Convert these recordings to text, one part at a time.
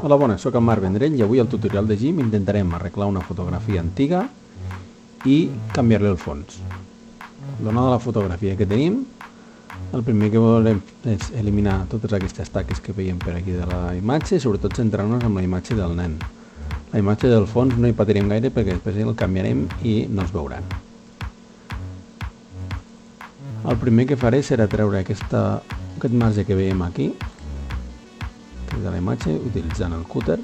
Hola, bones, soc el Marc Vendrell i avui al tutorial de GIMP intentarem arreglar una fotografia antiga i canviar-li el fons. Donada la fotografia que tenim, el primer que volem és eliminar totes aquestes taques que veiem per aquí de la imatge i sobretot centrar-nos en la imatge del nen. La imatge del fons no hi patirem gaire perquè després el canviarem i no es veuran. El primer que faré serà treure aquest marge que veiem aquí de la imatge utilitzant el cúter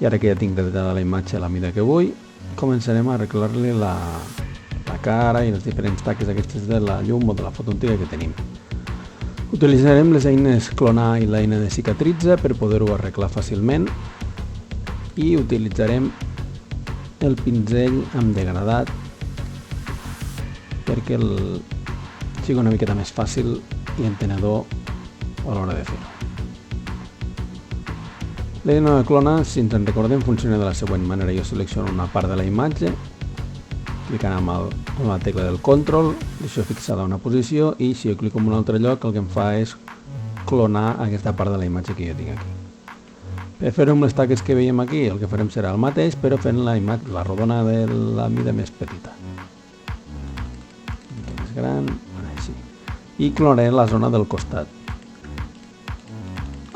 i ara que ja tinc detallada la imatge a la mida que vull, començarem a arreglar-li la cara i les diferents taques aquestes de la llum o de la foto antiga que tenim. Utilitzarem les eines clonar i l'eina de cicatritza per poder-ho arreglar fàcilment i utilitzarem el pinzell amb degradat perquè sigui una miqueta més fàcil i entenedor a l'hora de fer-ho. L'eina de clona, si ens en recordem, funciona de la següent manera. Jo selecciono una part de la imatge, clicant amb la tecla del control, deixo fixada una posició i si jo clico en un altre lloc el que em fa és clonar aquesta part de la imatge que jo tinc aquí. Per fer-ho amb les taques que veiem aquí, el que farem serà el mateix, però fent la rodona de la mida més petita. Més gran, així. I clonaré la zona del costat.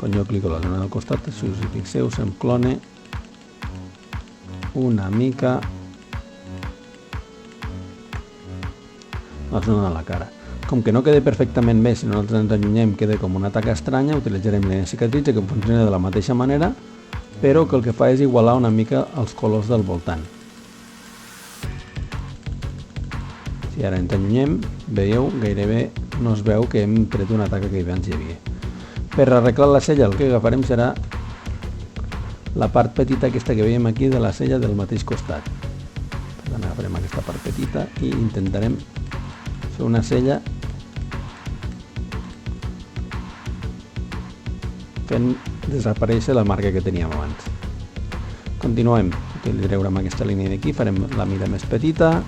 Quan jo clico la zona del costat, si us hi fixeu, se'm clone una mica la zona de la cara. Com que no queda perfectament bé, si nosaltres ens allunyem queda com una taca estranya, utilitzarem l'eina cicatritza que funciona de la mateixa manera, però que el que fa és igualar una mica els colors del voltant. Si ara ens allunyem, veieu, gairebé no es veu que hem tret una taca que abans hi havia. Per arreglar la cella el que agafarem serà la part petita aquesta que veiem aquí de la cella del mateix costat. Per tant, agafarem aquesta part petita i intentarem fer una cella fent desaparèixer la marca que teníem abans. Continuem. Utilitzarem aquesta línia d'aquí, farem la mida més petita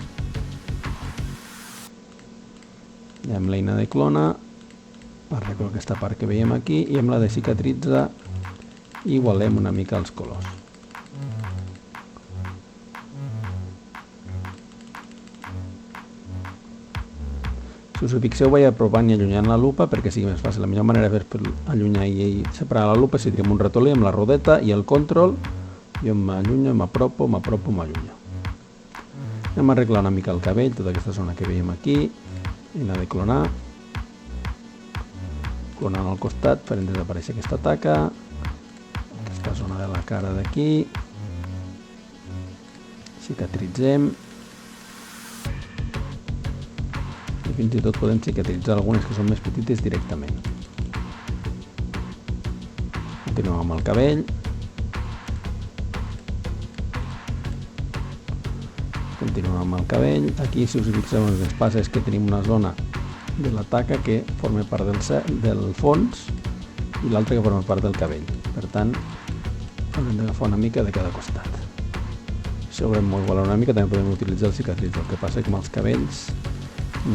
i amb l'eina de clona arreglo aquesta part que veiem aquí i amb la de cicatritza igualem una mica els colors. Si us ho fixeu, vaig apropant i allunyant la lupa perquè sigui més fàcil. La millor manera de fer allunyar i separar la lupa és si tenim un ratolí amb la rodeta i el control. Jo m'allunyo, m'apropo, m'allunyo. Anem a arreglar una mica el cabell, tota aquesta zona que veiem aquí. Eina de clonar. Clonant al costat, farem desaparèixer aquesta taca. Aquesta zona de la cara d'aquí. Cicatritzem. I fins i tot podem cicatritzar algunes que són més petites directament. Continuem amb el cabell. Continuem amb el cabell. Aquí, si us fixeu, el que ens passa és que tenim una zona de la taca que forma part del fons i l'altra que forma part del cabell. Per tant, hem d'agafar una mica de cada costat. Si ho volem igualar una mica, també podem utilitzar el cicatritz. El que passa és que amb els cabells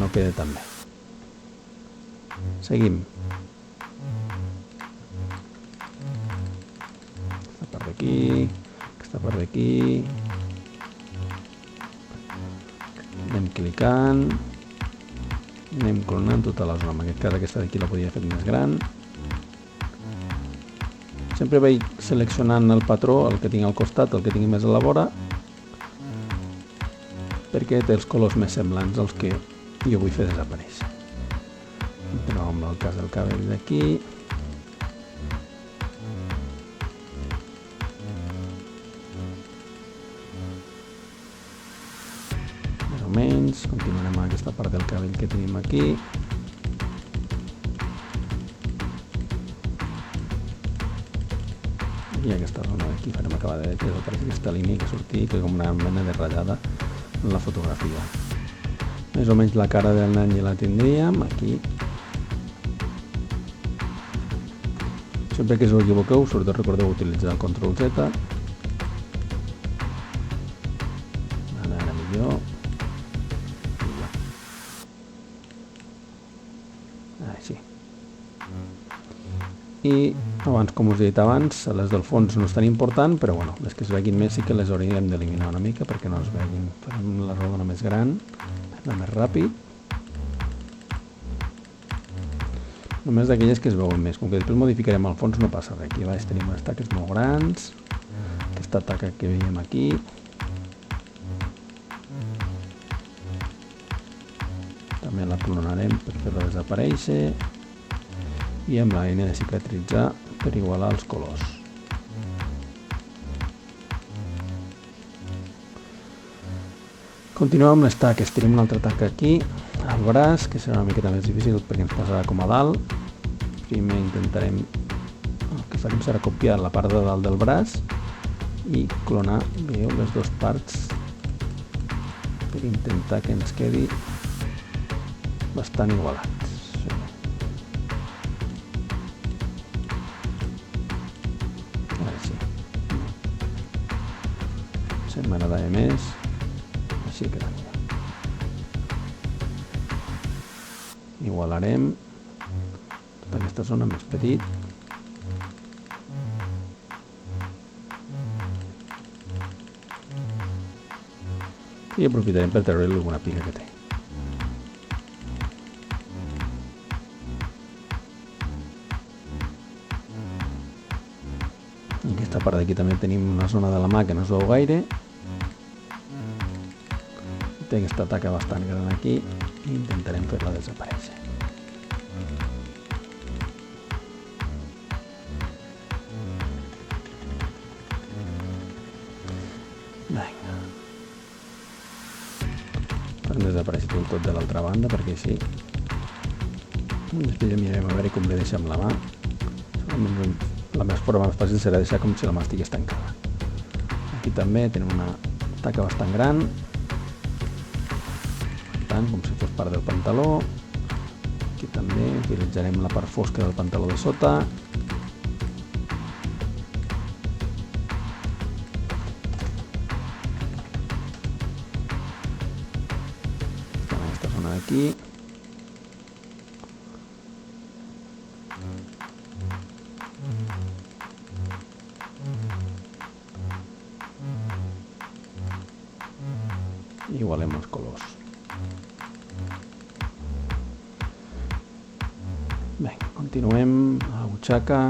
no queda tan bé. Seguim. Aquesta part d'aquí, aquesta part d'aquí. Anem clicant, anem clonant tota la zona. En aquest cas aquesta d'aquí la podria fer més gran. Sempre vaig seleccionant el patró, el que tinc al costat, el que tingui més a la vora, perquè té els colors més semblants als que jo vull fer desaparèixer. Continuem amb el cas del cabell d'aquí. Més o menys. Continuarem amb aquesta part del cabell que tenim aquí. I aquesta zona d'aquí farem acabar de desaparèixer aquesta línia que sortia que com una mena de ratllada en la fotografia. Més o menys la cara del nen ja la tindríem aquí. Sempre que us equivoqueu, sobretot recordeu utilitzar el Ctrl Z. Ara millor. Així. i abans, com us he dit abans, les del fons no és tan important, però bueno, les que es veguin més sí que les hauríem d'eliminar una mica perquè no es veguin. Farem la rodona més gran, anar més ràpid. Només d'aquelles que es veuen més, com que després modificarem el fons no passa res. Aquí baix tenim unes taques molt grans, aquesta taca que veiem aquí. També la clonarem per fer-la desaparèixer i amb l'eina de cicatritzar per igualar els colors. Continuem amb les taques. Tenim una altra taca aquí, al braç, que serà una miqueta més difícil perquè ens passarà com a dalt. Primer intentarem, el que farem serà copiar la part de dalt del braç i clonar, veieu, les dues parts per intentar que ens quedi bastant igualats. Ara sí. Si m'agradava més, així queda millor. Igualarem tota aquesta zona més petit. I aprofitarem per treure-li alguna pica que té. En aquesta part d'aquí també tenim una zona de la mà que no es veu gaire. Té aquesta taca bastant gran aquí i intentarem fer-la desaparèixer. Vinga. Farem desaparèixer tot de l'altra banda perquè així després ja mirarem a veure com li deixem la mà. La més forma més fàcil serà deixar com si la mà estigués tancada. Aquí també tenim una taca bastant gran, com si fos part del pantaló. Aquí també utilitzarem la part fosca del pantaló de sota. En aquesta zona d'aquí. I igualem els colors. Bé, continuem a la butxaca.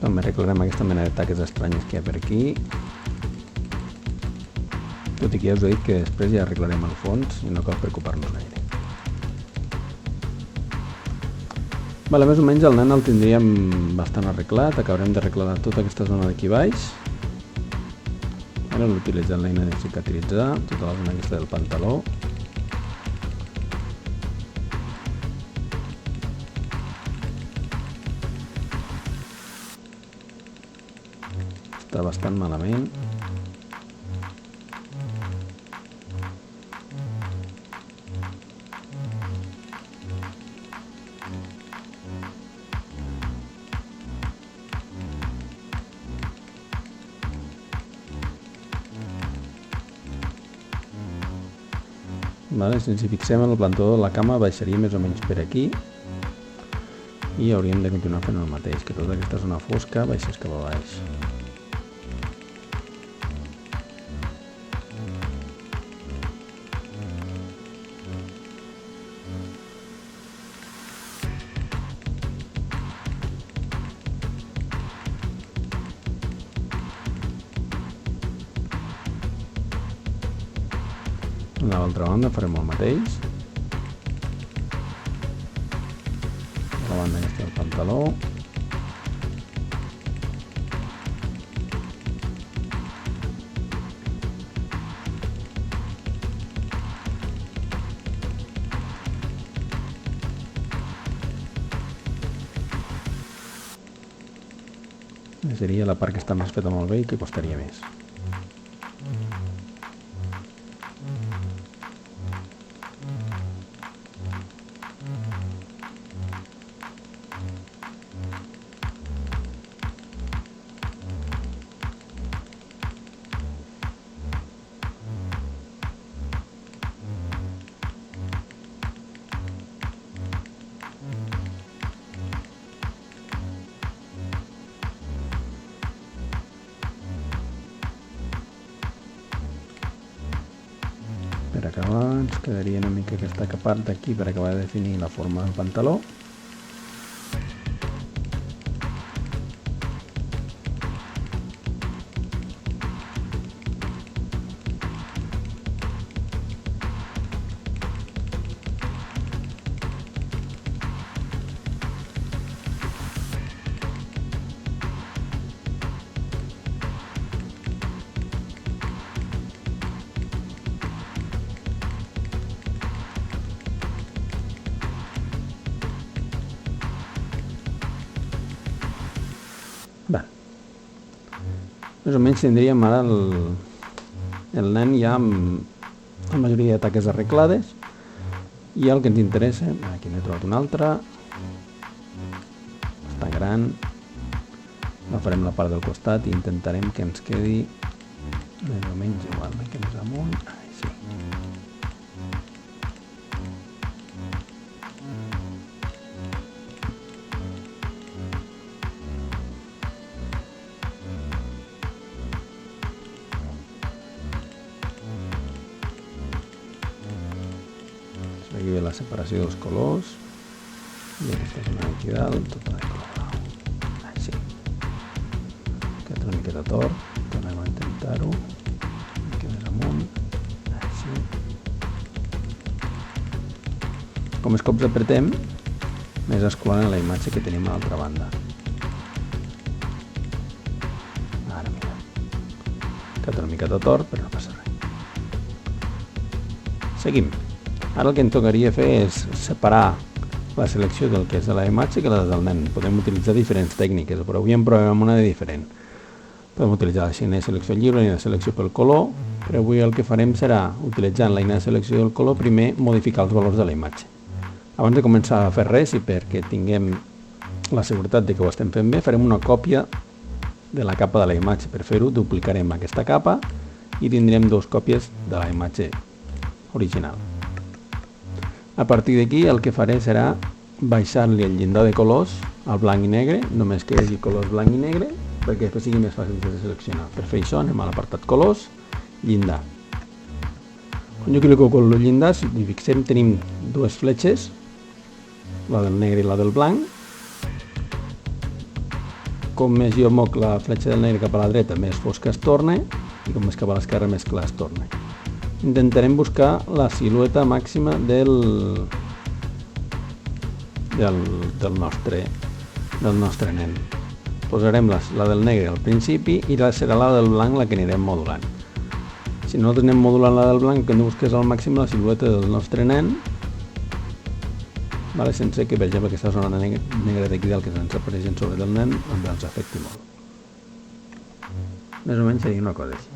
També arreglarem aquesta mena de taques estranyes que hi ha per aquí. Tot i que ja us he dit que després ja arreglarem el fons i no cal preocupar-nos gaire. Vale, més o menys el nen el tindríem bastant arreglat. Acabarem d'arreglar tota aquesta zona d'aquí baix. Ara l'utilitzem l'eina de cicatritzar tota la zona aquesta del pantaló. Està bastant malament. Vale, si ens hi fixem, el plantó de la cama baixaria més o menys per aquí i hauríem de continuar fent el mateix, que tota aquesta zona fosca baixés cap a baix. A l'altra banda farem el mateix. A la banda aquesta del pantaló. Seria la part que està més feta molt bé i que costaria més. ens quedaria una mica aquesta part d'aquí per acabar de definir la forma del pantaló. Bé, més o menys tindríem ara el nen ja amb la majoria de taques arreglades, i el que ens interessa, aquí n'he trobat una altra, està gran, agafarem la part del costat i intentarem que ens quedi més o menys igual, una mica més amunt, sí. Aquí ve la separació dels colors i aquesta zona aquí dalt tota de color blau, així. Aquesta una miqueta tort, tornem a intentar-ho, una mica més amunt, així. Com més cops apretem, més es clonen la imatge que tenim a l'altra banda. Ara mira, aquesta una miqueta tort, però no passa res. Seguim. Ara el que ens tocaria fer és separar la selecció del que és de la imatge i la del nen. Podem utilitzar diferents tècniques, però avui en provem una de diferent. Podem utilitzar l'eina de selecció lliure, l'eina de selecció pel color, però avui el que farem serà, utilitzant l'eina de selecció del color, primer modificar els valors de la imatge. Abans de començar a fer res, i perquè tinguem la seguretat de que ho estem fent bé, farem una còpia de la capa de la imatge. Per fer-ho, duplicarem aquesta capa i tindrem dues còpies de la imatge original. A partir d'aquí el que faré serà baixar-li el llindar de colors al blanc i negre, només que hi hagi colors blanc i negre, perquè després sigui més fàcil de seleccionar. Per fer això anem a l'apartat colors, llindar. Quan jo clico el llindar, si hi fixem, tenim dues fletxes, la del negre i la del blanc. Com més jo moc la fletxa del negre cap a la dreta, més fosca es torna, i com més cap a l'esquerra, més clar es torna. Intentarem buscar la silueta màxima del nostre nen. Posarem la del negre al principi i serà la del blanc la que anirem modulant. Si nosaltres anem modulant la del blanc, el que hem de buscar és al màxim la silueta del nostre nen, sense que, per exemple, aquesta zona negra d'aquí dalt que ens apareixen sobre del nen ens afecti molt. Més o menys seria una cosa així.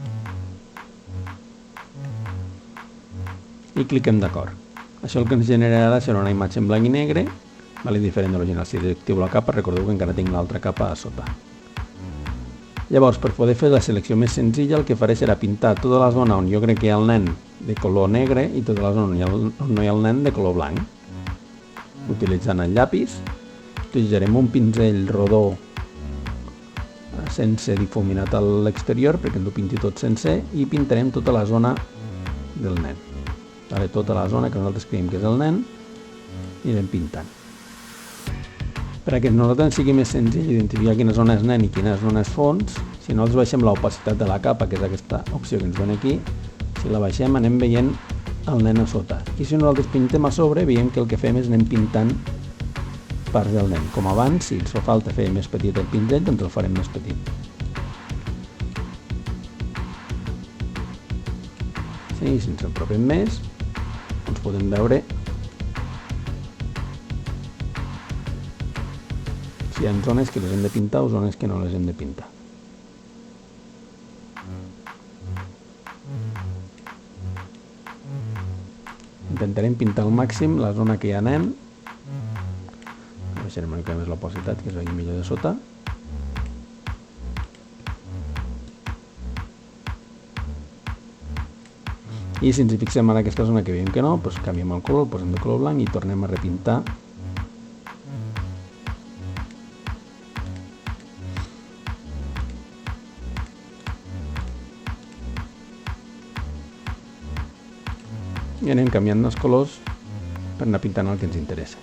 I cliquem d'acord. Això el que ens generarà serà una imatge en blanc i negre, diferent de l'original. Si desactivo la capa, recordeu que encara tinc l'altra capa a sota. Llavors, per poder fer la selecció més senzilla, el que faré serà pintar tota la zona on jo crec que hi ha el nen de color negre i tota la zona on no hi ha el nen de color blanc. Utilitzant el llapis, utilitzarem un pinzell rodó sense difuminat a l'exterior perquè ens ho pinti tot sencer i pintarem tota la zona del nen. Tota la zona que nosaltres creiem que és el nen i anem pintant. Perquè nosaltres ens sigui més senzill identificar quina zona és nen i quina zona és fons, si nosaltres baixem l'opacitat de la capa, que és aquesta opció que ens dona aquí, si la baixem anem veient el nen a sota. I si nosaltres pintem a sobre, veiem que el que fem és anem pintant parts del nen. Com abans, si ens fa falta fer més petit el pinzell, doncs el farem més petit. I si ens apropem més, doncs podem veure si hi ha zones que les hem de pintar o zones que no les hem de pintar. Intentarem pintar al màxim la zona que hi ha nen. Baixarem una mica més l'opacitat, que es vegi millor de sota. I si ens hi fixem ara aquesta zona que veiem que no, doncs canviem el color, el posem de color blanc i tornem a repintar. i anem canviant els colors per anar pintant el que ens interessa.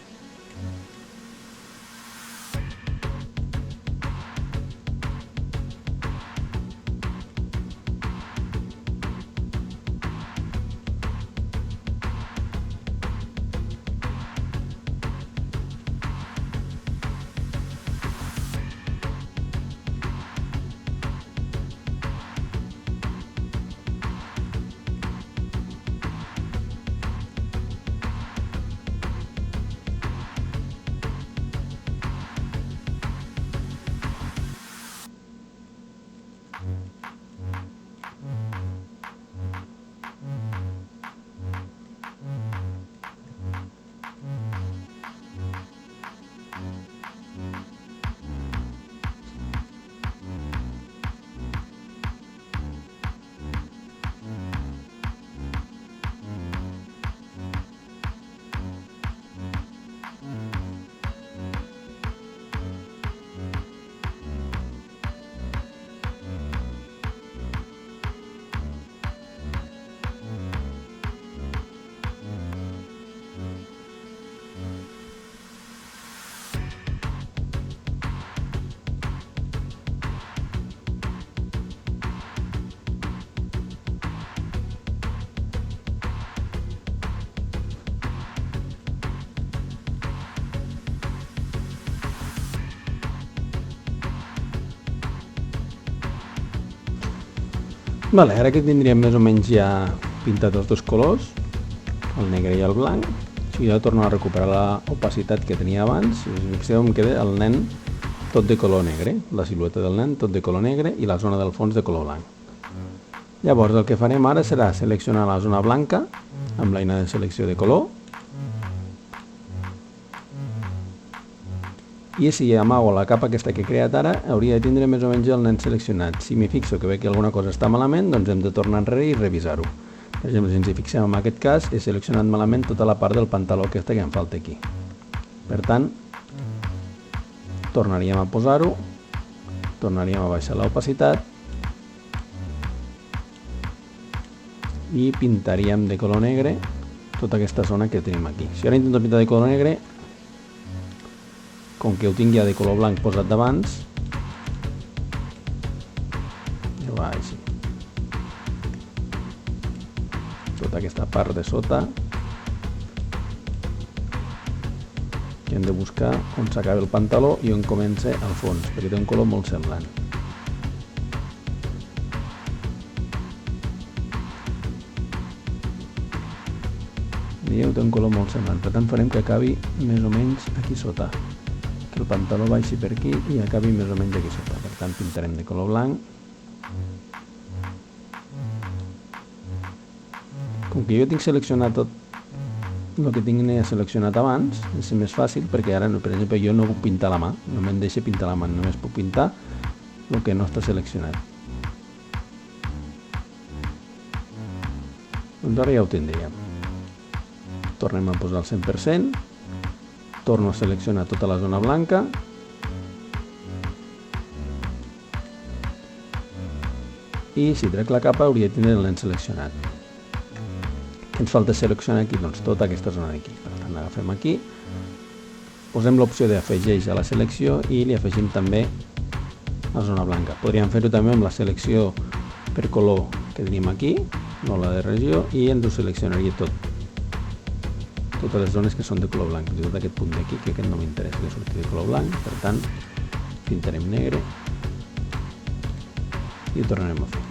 Vale, ara que tindríem més o menys ja pintat els dos colors, el negre i el blanc, si jo torno a recuperar l'opacitat que tenia abans, si us fixeu em queda el nen tot de color negre, la silueta del nen tot de color negre i la zona del fons de color blanc. Llavors el que farem ara serà seleccionar la zona blanca amb l'eina de selecció de color i si amago la capa aquesta que he creat ara hauria de tindre més o menys el nen seleccionat. Si m'hi fixo que veig que alguna cosa està malament, doncs hem de tornar enrere i revisar-ho. Per exemple, si ens hi fixem en aquest cas, he seleccionat malament tota la part del pantaló aquesta que em falta aquí. Per tant, tornaríem a posar-ho, tornaríem a baixar l'opacitat i pintaríem de color negre tota aquesta zona que tenim aquí. Si ara intento pintar de color negre, com que ho tinc ja de color blanc posat d'abans, ja va així. Tota aquesta part de sota que hem de buscar on s'acaba el pantaló i on comença el fons, perquè té un color molt semblant. Veieu, té un color molt semblant, per tant farem que acabi més o menys aquí sota, que el pantaló baixi per aquí i acabi més o menys aquí sota. Per tant pintarem de color blanc. Com que jo tinc seleccionat tot el que tinc seleccionat abans, és més fàcil perquè ara, per exemple, jo no puc pintar a la mà, no me'n deixa pintar a la mà, només puc pintar el que no està seleccionat. Doncs ara ja ho tindríem. Tornem a posar el 100%, torno a seleccionar tota la zona blanca i si trec la capa hauria de tindre el nen seleccionat. Què ens falta seleccionar aquí? Doncs tota aquesta zona d'aquí. Per tant, l'agafem aquí, posem l'opció d'afegeix a la selecció i li afegim també la zona blanca. Podríem fer-ho també amb la selecció per color que tenim aquí, no la de regió, i ens ho seleccionaria tot. Totes les zones que són de color blanc, tot aquest punt d'aquí, que aquest no m'interessa que surti de color blanc, per tant, pintarem negre i ho tornarem a fer.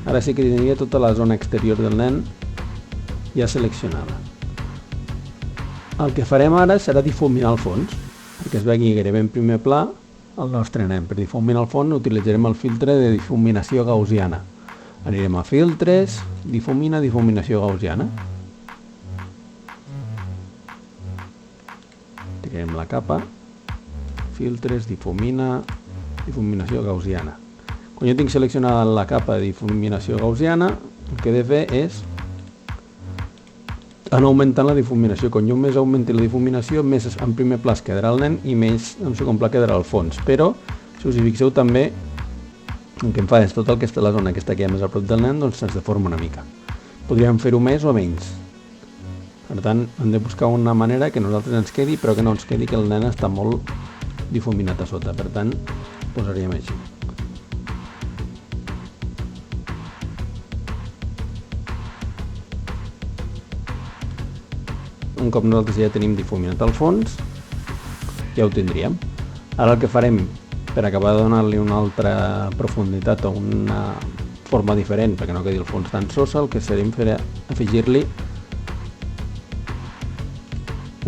Ara sí que tindria tota la zona exterior del nen ja seleccionada. El que farem ara serà difuminar el fons, perquè es vegi gairebé en primer pla el nostre nen. Per difuminar el fons utilitzarem el filtre de difuminació gaussiana. Anirem a filtres, difumina, difuminació gaussiana. Tirem la capa, filtres, difumina, difuminació gaussiana. Quan jo tinc seleccionada la capa de difuminació gaussiana, el que he de fer és anar augmentant la difuminació. Quan jo més augmenti la difuminació, més en primer pla es quedarà el nen i més en segon pla quedarà el fons. Però, si us hi fixeu també, El que em fa és tot el que està la zona que està aquí més a prop del nen, doncs se'ns deforma una mica. Podríem fer-ho més o menys. Per tant, hem de buscar una manera que a nosaltres ens quedi, però que no ens quedi que el nen està molt difuminat a sota. Per tant, posaríem així. Un cop nosaltres ja tenim difuminat al fons, ja ho tindríem. Ara el que farem per acabar de donar-li una altra profunditat o una forma diferent, perquè no quedi el fons tan sosa, el que serem fer afegir-li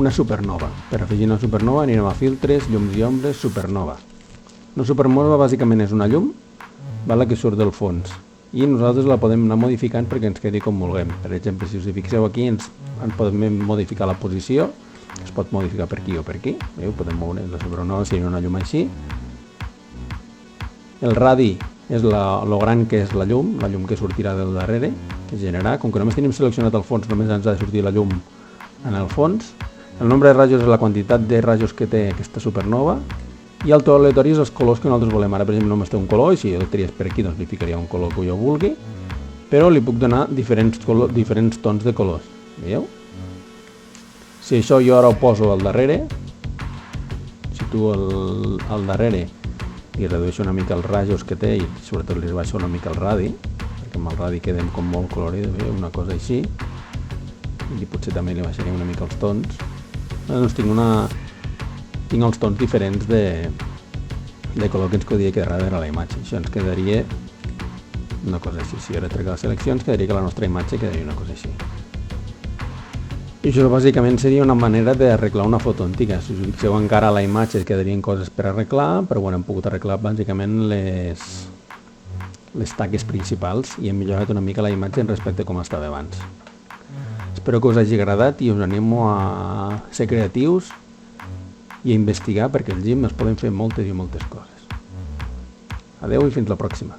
una supernova. Per afegir una supernova anirem a filtres, llums i ombres, supernova. Una supernova bàsicament és una llum que surt del fons i nosaltres la podem anar modificant perquè ens quedi com vulguem. Per exemple, si us hi fixeu aquí ens podem modificar la posició, es pot modificar per aquí o per aquí. Veieu? Podem moure la supernova si una llum així. El radi és lo gran que és la llum que sortirà del darrere, que es generarà. Com que només tenim seleccionat el fons, només ens ha de sortir la llum en el fons. El nombre de rajos és la quantitat de rajos que té aquesta supernova. I el to aleatori és els colors que nosaltres volem. Ara, per exemple, només té un color, i si jo el triés per aquí, doncs li ficaria un color que jo vulgui, però li puc donar diferents tons de colors. Veieu? Si això jo ara ho poso al darrere, situo al darrere, i redueixo una mica els rajos que té i sobretot li baixo una mica el radi, perquè amb el radi quedem com molt colorit, una cosa així, i potser també li baixaré una mica els tons. Doncs tinc els tons diferents de color que ens podria quedar darrere la imatge. Això ens quedaria una cosa així. Si ara trec la selecció ens quedaria que la nostra imatge quedaria una cosa així. I això bàsicament seria una manera d'arreglar una foto antiga. Si us fixeu encara a la imatge quedarien coses per arreglar, però bueno, hem pogut arreglar bàsicament les taques principals i hem millorat una mica la imatge respecte a com estava abans. Espero que us hagi agradat i us animo a ser creatius i a investigar perquè al GIMP es poden fer moltes i moltes coses. Adeu i fins la pròxima.